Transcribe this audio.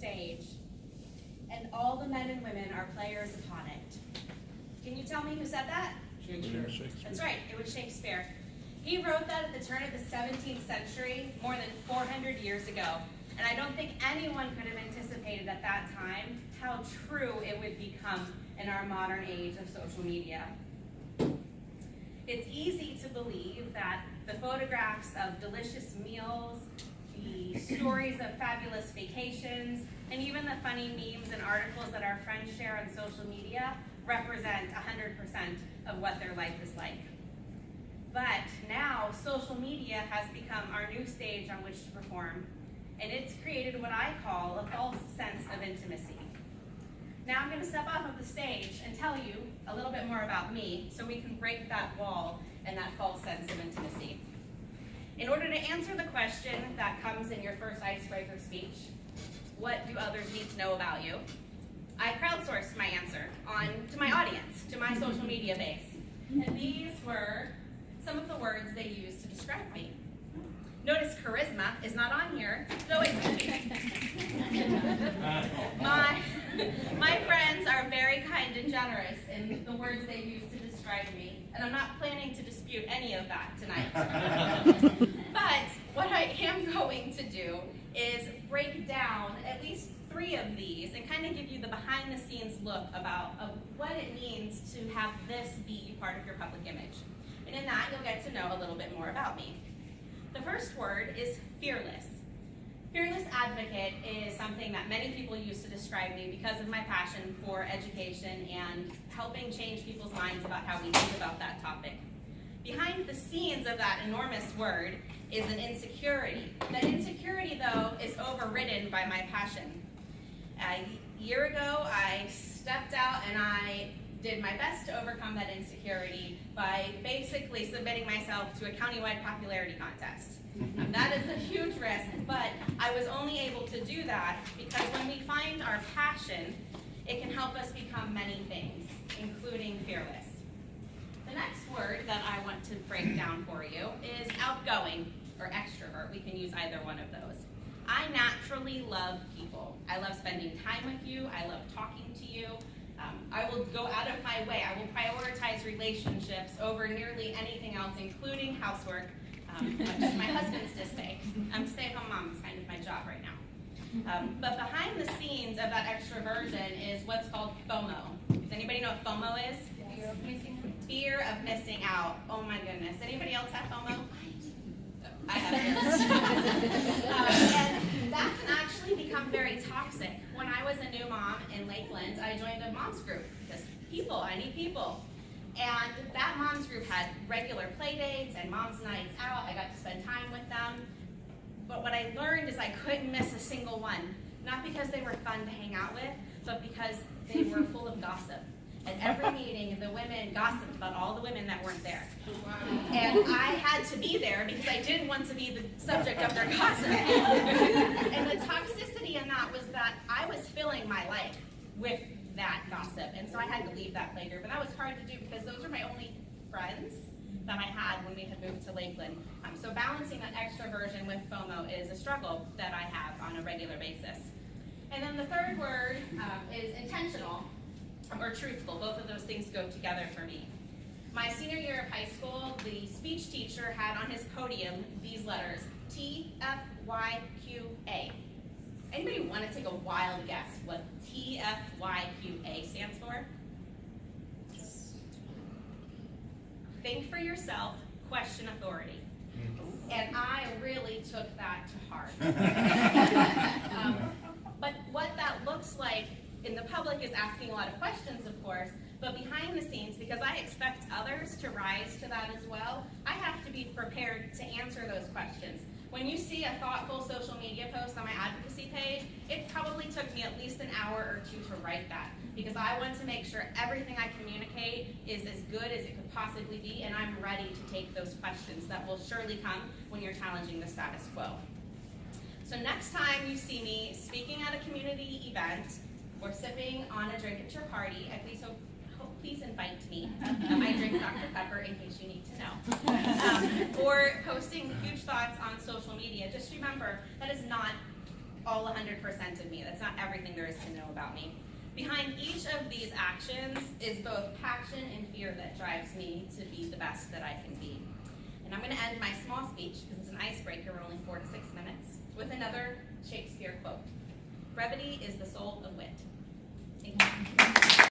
stage, and all the men and women are players upon it. Can you tell me who said that? Shakespeare. That's right, it was Shakespeare. He wrote that at the turn of the 17th century, more than 400 years ago. And I don't think anyone could have anticipated at that time how true it would become in our modern age of social media. It's easy to believe that the photographs of delicious meals, the stories of fabulous vacations, and even the funny memes and articles that our friends share on social media represent 100% of what their life is like. But now, social media has become our new stage on which to perform, and it's created what I call a false sense of intimacy. Now I'm going to step off of the stage and tell you a little bit more about me so we can break that wall and that false sense of intimacy. In order to answer the question that comes in your first icebreaker speech, what do others need to know about you? I crowdsourced my answer to my audience, to my social media base. And these were some of the words they used to describe me. Notice charisma is not on here, though it could be. My friends are very kind and generous in the words they use to describe me, and I'm not planning to dispute any of that tonight. But what I am going to do is break down at least 3 of these and kind of give you the behind-the-scenes look of what it means to have this be part of your public image. And in that, you'll get to know a little bit more about me. The first word is fearless. Fearless advocate is something that many people use to describe me because of my passion for education and helping change people's minds about how we think about that topic. Behind the scenes of that enormous word is an insecurity. That insecurity, though, is overridden by my passion. A year ago, I stepped out and I did my best to overcome that insecurity by basically submitting myself to a countywide popularity contest. That is a huge risk, but I was only able to do that because when we find our passion, it can help us become many things, including fearless. The next word that I want to break down for you is outgoing or extrovert. We can use either one of those. I naturally love people. I love spending time with you. I love talking to you. I will go out of my way. I will prioritize relationships over nearly anything else, including housework, much to my husband's dismay. I'm a stay-at-home mom. It's kind of my job right now. But behind the scenes of that extroversion is what's called FOMO. Does anybody know what FOMO is? Fear of missing out. Fear of missing out. Oh my goodness. Anybody else have FOMO? I have this. And that can actually become very toxic. When I was a new mom in Lakeland, I joined a mom's group because I need people. And that mom's group had regular play dates and mom's nights out. I got to spend time with them. But what I learned is I couldn't miss a single one. Not because they were fun to hang out with, but because they were full of gossip. At every meeting, the women gossiped about all the women that weren't there. And I had to be there because I didn't want to be the subject of their gossip. And the toxicity in that was that I was filling my life with that gossip. And so I had to leave that play group. And that was hard to do because those were my only friends that I had when we had moved to Lakeland. So balancing that extroversion with FOMO is a struggle that I have on a regular basis. And then the third word is intentional. Or truthful. Both of those things go together for me. My senior year of high school, the speech teacher had on his podium these letters, TFYQA. Anybody want to take a wild guess what TFYQA stands for? Think for yourself, question authority. And I really took that to heart. But what that looks like in the public is asking a lot of questions, of course, but behind the scenes, because I expect others to rise to that as well, I have to be prepared to answer those questions. When you see a thoughtful social media post on my advocacy page, it probably took me at least an hour or 2 to write that, because I want to make sure everything I communicate is as good as it could possibly be, and I'm ready to take those questions that will surely come when you're challenging the status quo. So next time you see me speaking at a community event, or sipping on a drink at your party, please invite me. I drink Dr. Pepper in case you need to know. Or posting huge thoughts on social media. Just remember, that is not all 100% of me. That's not everything there is to know about me. Behind each of these actions is both passion and fear that drives me to be the best that I can be. And I'm going to end my small speech, because it's an icebreaker, we're only 4 to 6 minutes, with another Shakespeare quote. Brevity is the soul of wit. Thank you.